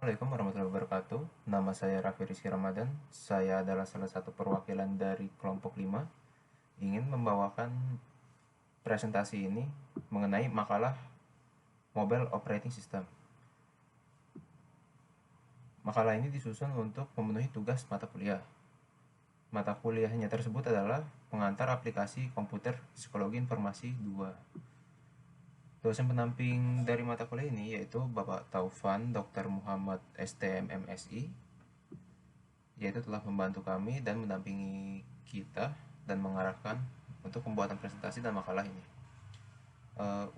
Assalamualaikum warahmatullahi wabarakatuh. Nama saya Raffi Rizky Ramadan. Saya adalah salah satu perwakilan dari kelompok 5. Ingin membawakan presentasi ini mengenai makalah Mobile Operating System. Makalah ini disusun untuk memenuhi tugas mata kuliah. Mata kuliahnya tersebut adalah pengantar aplikasi komputer psikologi informasi 2. Dosen pendamping dari mata kuliah ini yaitu Bapak Taufan Dr. Muhammad STM MSI, yaitu telah membantu kami dan mendampingi kita dan mengarahkan untuk pembuatan presentasi dan makalah ini.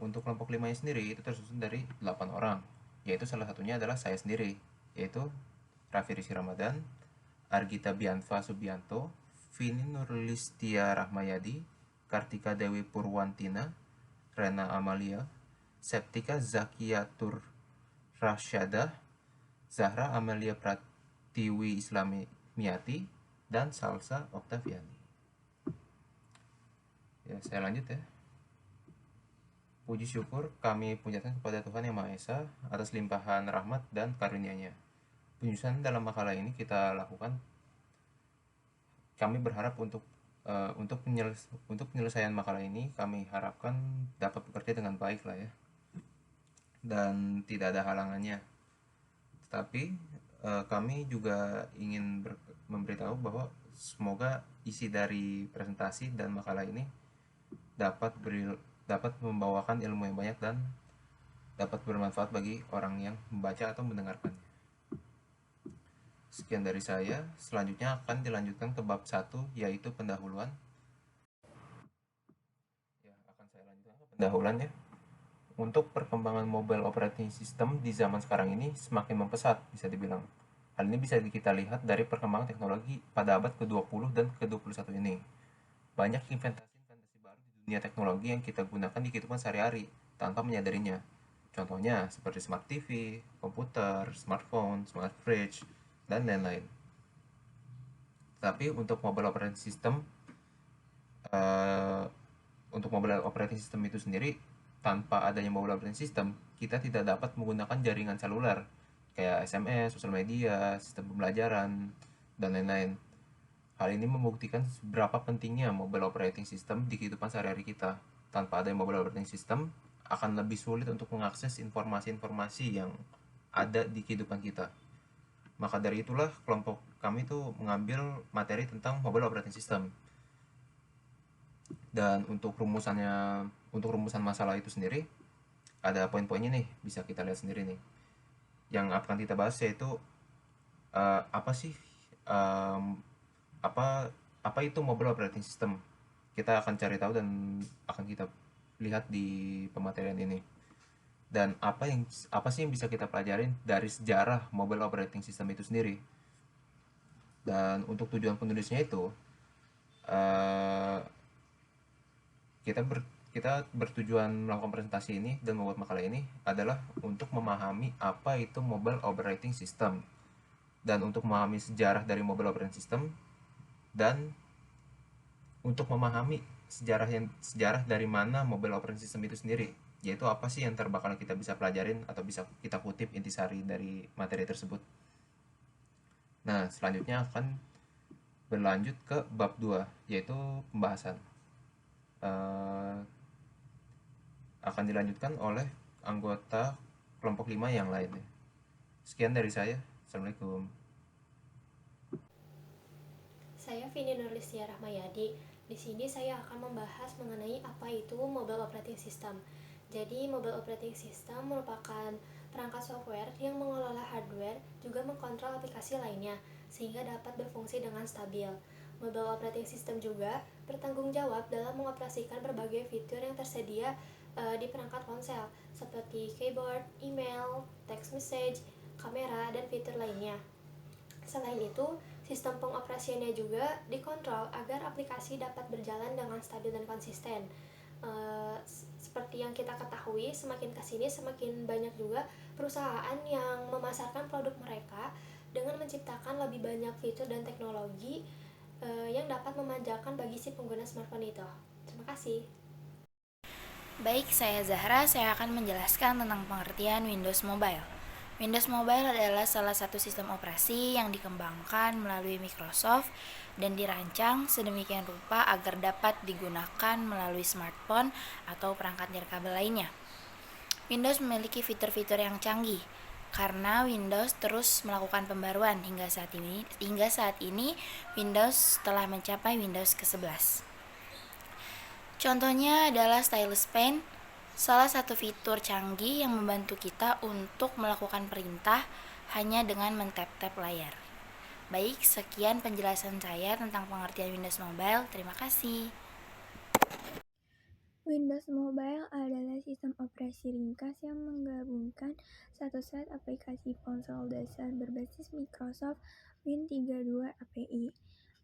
Untuk kelompok 5 sendiri itu tersusun dari 8 orang, yaitu salah satunya adalah saya sendiri, yaitu Raffi Rizky Ramadan, Argita Bianfa Subianto, Vini Nurlistia Rahmayadi, Kartika Dewi Purwantina, Rena Amalia, Septika Zakiatur Rasyadah, Zahra Amalia Pratiwi Islamiyati, dan Salsa Oktaviani. Ya, saya lanjut ya. Puji syukur kami punyatkan kepada Tuhan Yang Maha Esa atas limpahan rahmat dan karunia-Nya. Penyusunan dalam makalah ini kita lakukan. Kami berharap untuk penyelesaian makalah ini kami harapkan dapat bekerja dengan baik lah ya, dan tidak ada halangannya. Tetapi kami juga ingin memberitahu bahwa semoga isi dari presentasi dan makalah ini dapat membawakan ilmu yang banyak dan dapat bermanfaat bagi orang yang membaca atau mendengarkannya. Sekian dari saya. Selanjutnya akan dilanjutkan ke bab 1, yaitu pendahuluan. Ya, akan saya lanjutkan ke pendahuluan ya. Untuk perkembangan mobile operating system di zaman sekarang ini semakin mempesat, bisa dibilang. Hal ini bisa kita lihat dari perkembangan teknologi pada abad ke-20 dan ke-21 ini. Banyak inventasi-inventasi baru di dunia teknologi yang kita gunakan di kehidupan sehari-hari tanpa menyadarinya. Contohnya seperti smart TV, komputer, smartphone, smart fridge, dan lain-lain. Tapi untuk mobile operating system, itu sendiri, tanpa adanya mobile operating system, kita tidak dapat menggunakan jaringan seluler kayak SMS, sosial media, sistem pembelajaran, dan lain-lain. Hal ini membuktikan seberapa pentingnya mobile operating system di kehidupan sehari-hari kita. Tanpa adanya mobile operating system, akan lebih sulit untuk mengakses informasi-informasi yang ada di kehidupan kita. Maka dari itulah kelompok kami tuh mengambil materi tentang mobile operating system. Dan untuk rumusan masalah itu sendiri ada poin-poinnya nih, bisa kita lihat sendiri nih. Yang akan kita bahas yaitu apa sih apa itu mobile operating system. Kita akan cari tahu dan akan kita lihat di pematerian ini. Dan apa sih yang bisa kita pelajarin dari sejarah mobile operating system itu sendiri. Dan untuk tujuan penulisnya itu uh, kita bertujuan melakukan presentasi ini dan membuat makalah ini adalah untuk memahami apa itu mobile operating system, dan untuk memahami sejarah dari mobile operating system, dan untuk memahami sejarah dari mana mobile operating system itu sendiri, yaitu apa sih yang bakal kita bisa pelajarin atau bisa kita kutip intisari dari materi tersebut. Nah, selanjutnya akan berlanjut ke bab 2, yaitu pembahasan. Akan dilanjutkan oleh anggota kelompok 5 yang lainnya. Sekian dari saya. Assalamualaikum. Saya Vini Nurlistia Rahmayadi. Di sini saya akan membahas mengenai apa itu Mobile Operating System. Jadi, Mobile Operating System merupakan perangkat software yang mengelola hardware juga mengkontrol aplikasi lainnya sehingga dapat berfungsi dengan stabil. Mobile Operating System juga bertanggung jawab dalam mengoperasikan berbagai fitur yang tersedia di perangkat ponsel seperti keyboard, email, text message, kamera, dan fitur lainnya. Selain itu, sistem pengoperasiannya juga dikontrol agar aplikasi dapat berjalan dengan stabil dan konsisten. Seperti yang kita ketahui, semakin kesini semakin banyak juga perusahaan yang memasarkan produk mereka dengan menciptakan lebih banyak fitur dan teknologi yang dapat memanjakan bagi si pengguna smartphone itu. Terima kasih. Baik, saya Zahra. Saya akan menjelaskan tentang pengertian Windows Mobile. Windows Mobile adalah salah satu sistem operasi yang dikembangkan melalui Microsoft dan dirancang sedemikian rupa agar dapat digunakan melalui smartphone atau perangkat nirkabel lainnya. Windows memiliki fitur-fitur yang canggih karena Windows terus melakukan pembaruan hingga saat ini Windows telah mencapai Windows ke-11. Contohnya adalah stylus pen, salah satu fitur canggih yang membantu kita untuk melakukan perintah hanya dengan men-tap-tap layar. Baik, sekian penjelasan saya tentang pengertian Windows Mobile. Terima kasih. Windows Mobile adalah sistem operasi ringkas yang menggabungkan satu set aplikasi ponsel dasar berbasis Microsoft Win32 API.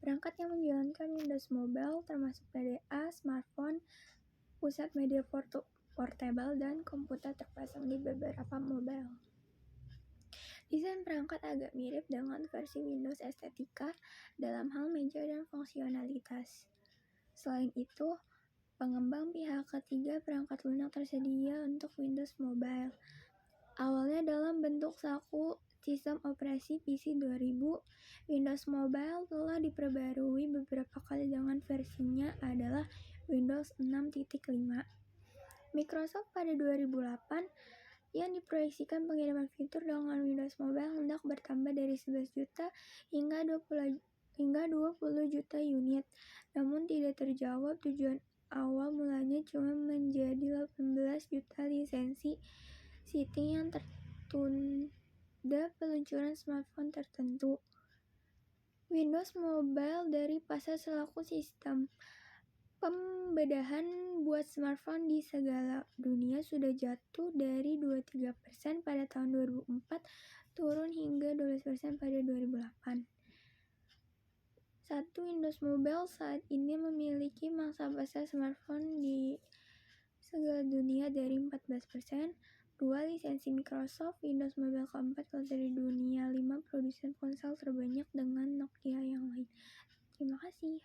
Perangkat yang menjalankan Windows Mobile termasuk PDA, smartphone, pusat media portable, dan komputer terpasang di beberapa mobile. Desain perangkat agak mirip dengan versi Windows estetika dalam hal meja dan fungsionalitas. Selain itu, pengembang pihak ketiga perangkat lunak tersedia untuk Windows Mobile. Awalnya dalam bentuk saku sistem operasi PC 2000, Windows Mobile telah diperbarui beberapa kali dengan versinya adalah Windows 6.5. Microsoft pada 2008 yang diproyeksikan pengiriman fitur dengan Windows Mobile hendak bertambah dari 11 juta hingga 20 juta unit, namun tidak terjawab. Tujuan awal mulanya cuma menjadi 18 juta lisensi setting yang tertunda peluncuran smartphone tertentu. Windows Mobile dari pasar selaku sistem pembedahan buat smartphone di segala dunia sudah jatuh dari 23% pada tahun 2004 turun hingga 12% pada 2008. Windows Mobile saat ini memiliki mangsa pasar smartphone di segala dunia dari 14%. 2. Lisensi Microsoft Windows Mobile keempat dari dunia. 5. Produsen ponsel terbanyak dengan Nokia yang lain. Terima kasih.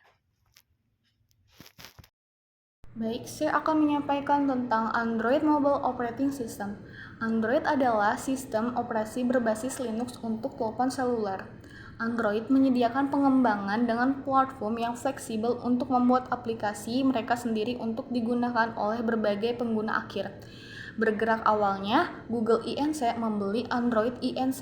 Baik, saya akan menyampaikan tentang Android Mobile Operating System. Android adalah sistem operasi berbasis Linux untuk telepon seluler. Android menyediakan pengembangan dengan platform yang fleksibel untuk membuat aplikasi mereka sendiri untuk digunakan oleh berbagai pengguna akhir. Bergerak awalnya, Google Inc. membeli Android Inc.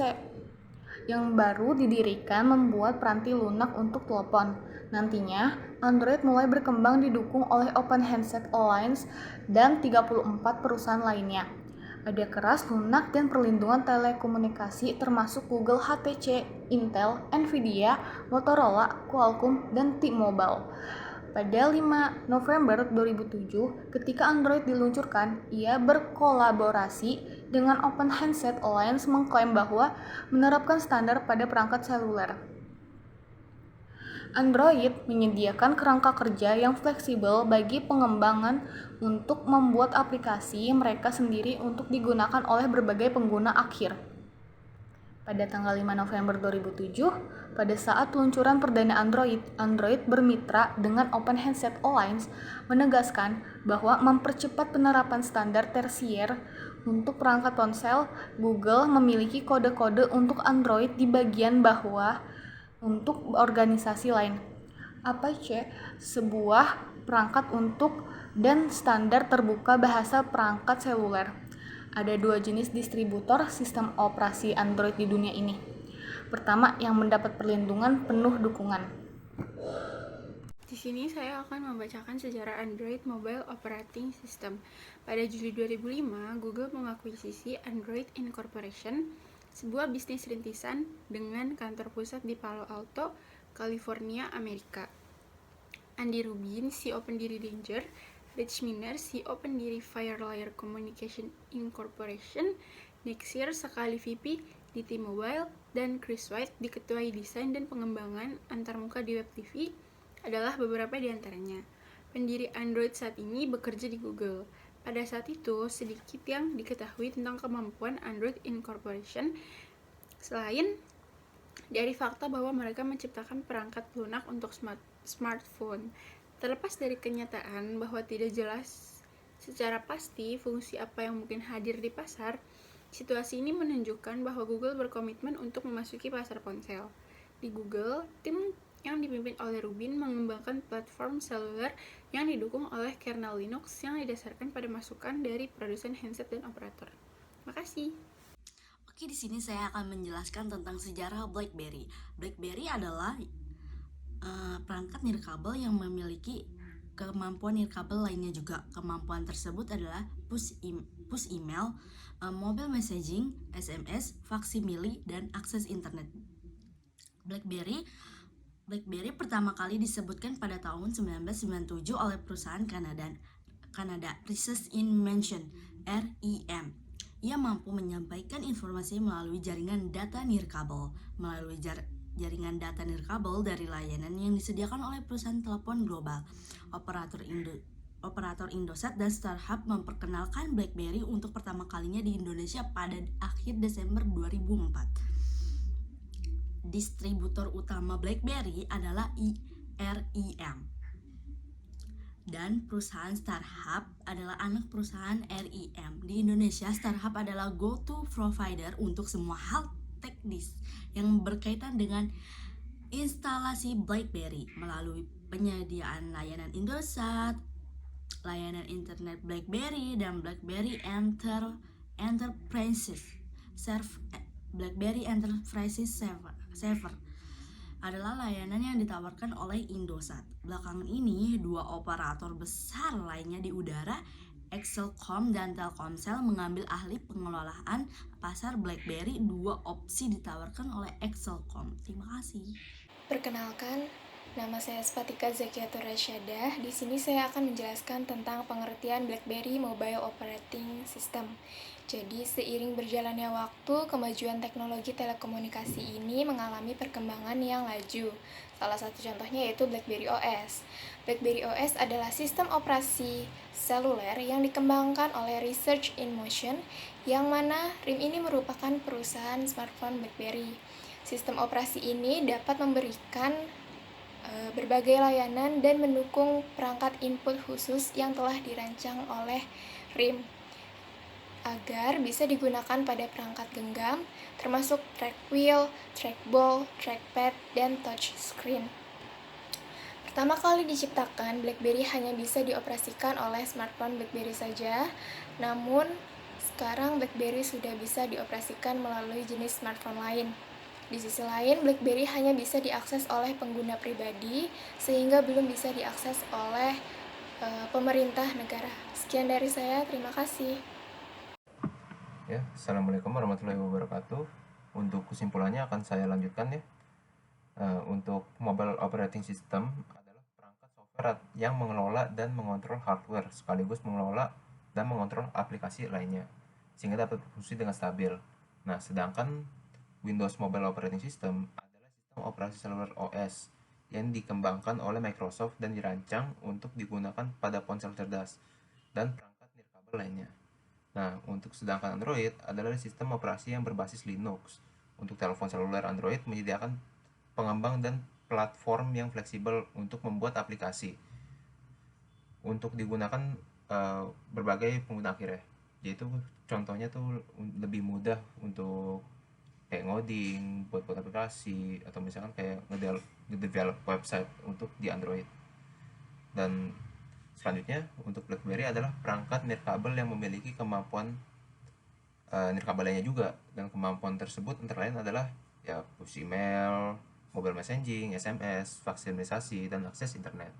yang baru didirikan membuat peranti lunak untuk telepon. Nantinya, Android mulai berkembang didukung oleh Open Handset Alliance dan 34 perusahaan lainnya. Ada keras lunak dan perlindungan telekomunikasi termasuk Google, HTC, Intel, Nvidia, Motorola, Qualcomm, dan T-Mobile. Pada 5 November 2007, ketika Android diluncurkan, ia berkolaborasi dengan Open Handset Alliance mengklaim bahwa menerapkan standar pada perangkat seluler. Android menyediakan kerangka kerja yang fleksibel bagi pengembangan untuk membuat aplikasi mereka sendiri untuk digunakan oleh berbagai pengguna akhir. Pada tanggal 5 November 2007, pada saat peluncuran perdana Android bermitra dengan Open Handset Alliance menegaskan bahwa mempercepat penerapan standar tersier untuk perangkat ponsel. Google memiliki kode-kode untuk Android di bagian bawah untuk organisasi lain. Apache, sebuah perangkat untuk dan standar terbuka bahasa perangkat seluler. Ada 2 jenis distributor sistem operasi Android di dunia ini. Pertama, yang mendapat perlindungan penuh dukungan. Di sini saya akan membacakan sejarah Android Mobile Operating System. Pada Juli 2005, Google mengakuisisi Android Incorporation, sebuah bisnis rintisan dengan kantor pusat di Palo Alto, California, Amerika. Andy Rubin, CEO pendiri Danger, Rich Miner, CEO pendiri Firelayer Communication Incorporation, Nick Sears sekali VP di T-Mobile, dan Chris White diketuai desain dan pengembangan antarmuka di Web TV adalah beberapa di antaranya. Pendiri Android saat ini bekerja di Google. Pada saat itu, sedikit yang diketahui tentang kemampuan Android Incorporation selain dari fakta bahwa mereka menciptakan perangkat lunak untuk smartphone. Terlepas dari kenyataan bahwa tidak jelas secara pasti fungsi apa yang mungkin hadir di pasar, Situasi ini menunjukkan bahwa Google berkomitmen untuk memasuki pasar ponsel. Di Google, tim yang dipimpin oleh Rubin mengembangkan platform seluler yang didukung oleh kernel Linux yang didasarkan pada masukan dari produsen handset dan operator. Makasih. Oke, di sini saya akan menjelaskan tentang sejarah BlackBerry. BlackBerry adalah perangkat nirkabel yang memiliki kemampuan nirkabel lainnya juga. Kemampuan tersebut adalah push email, mobile messaging, SMS, faksimili, dan akses internet. BlackBerry pertama kali disebutkan pada tahun 1997 oleh perusahaan Kanada Research Invention (RIM). Ia mampu menyampaikan informasi melalui jaringan data nirkabel jaringan data nirkabel dari layanan yang disediakan oleh perusahaan telepon global. Operator Indosat dan StarHub memperkenalkan BlackBerry untuk pertama kalinya di Indonesia pada akhir Desember 2004. Distributor utama BlackBerry adalah RIM. Dan perusahaan StarHub adalah anak perusahaan RIM. Di Indonesia, StarHub adalah go-to provider untuk semua hal teknis yang berkaitan dengan instalasi BlackBerry melalui penyediaan layanan Indosat, layanan internet BlackBerry, dan BlackBerry Enterprise Server adalah layanan yang ditawarkan oleh Indosat. Belakangan ini, dua operator besar lainnya di udara, Excelcom dan Telkomsel, mengambil alih pengelolaan pasar BlackBerry. Dua opsi ditawarkan oleh Excelcom. Terima kasih. Perkenalkan, nama saya Spatika Zakiatur Rasyadah. Di sini saya akan menjelaskan tentang pengertian BlackBerry Mobile Operating System. Jadi, seiring berjalannya waktu, kemajuan teknologi telekomunikasi ini mengalami perkembangan yang laju. Salah satu contohnya yaitu BlackBerry OS. BlackBerry OS adalah sistem operasi seluler yang dikembangkan oleh Research in Motion, yang mana RIM ini merupakan perusahaan smartphone BlackBerry. Sistem operasi ini dapat memberikan berbagai layanan dan mendukung perangkat input khusus yang telah dirancang oleh RIM agar bisa digunakan pada perangkat genggam, termasuk track wheel, trackball, trackpad, dan touchscreen. Pertama kali diciptakan, BlackBerry hanya bisa dioperasikan oleh smartphone BlackBerry saja, namun sekarang BlackBerry sudah bisa dioperasikan melalui jenis smartphone lain. Di sisi lain, BlackBerry hanya bisa diakses oleh pengguna pribadi, sehingga belum bisa diakses oleh pemerintah negara. Sekian dari saya, terima kasih. Ya, Assalamualaikum warahmatullahi wabarakatuh. Untuk kesimpulannya akan saya lanjutkan ya. Untuk mobile operating system adalah perangkat software yang mengelola dan mengontrol hardware, sekaligus mengelola dan mengontrol aplikasi lainnya, sehingga dapat berfungsi dengan stabil. Nah, sedangkan Windows Mobile Operating System adalah sistem operasi seluler OS yang dikembangkan oleh Microsoft dan dirancang untuk digunakan pada ponsel cerdas dan perangkat nirkabel lainnya. Nah, untuk sedangkan Android adalah sistem operasi yang berbasis Linux. Untuk telepon seluler Android menyediakan pengembang dan platform yang fleksibel untuk membuat aplikasi untuk digunakan berbagai pengguna akhirnya. Yaitu contohnya tuh lebih mudah untuk kayak ngoding, buat aplikasi, atau misalkan kayak ngedevelop website untuk di Android. Dan selanjutnya, untuk BlackBerry adalah perangkat nirkabel yang memiliki kemampuan nirkabel lainnya juga, dan kemampuan tersebut antara lain adalah ya push email, mobile messaging, SMS, faksilisasi, dan akses internet.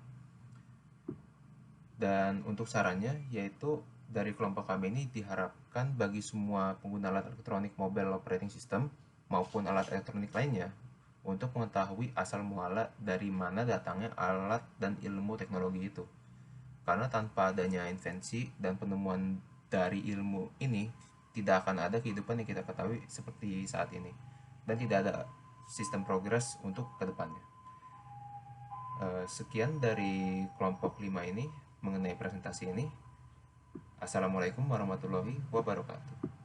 Dan untuk sarannya yaitu dari kelompok kami ini diharapkan bagi semua pengguna alat elektronik mobile operating system maupun alat elektronik lainnya untuk mengetahui asal muala dari mana datangnya alat dan ilmu teknologi itu. Karena tanpa adanya invensi dan penemuan dari ilmu ini, tidak akan ada kehidupan yang kita ketahui seperti saat ini. Dan tidak ada sistem progres untuk kedepannya. Sekian dari kelompok 5 ini mengenai presentasi ini. Assalamualaikum warahmatullahi wabarakatuh.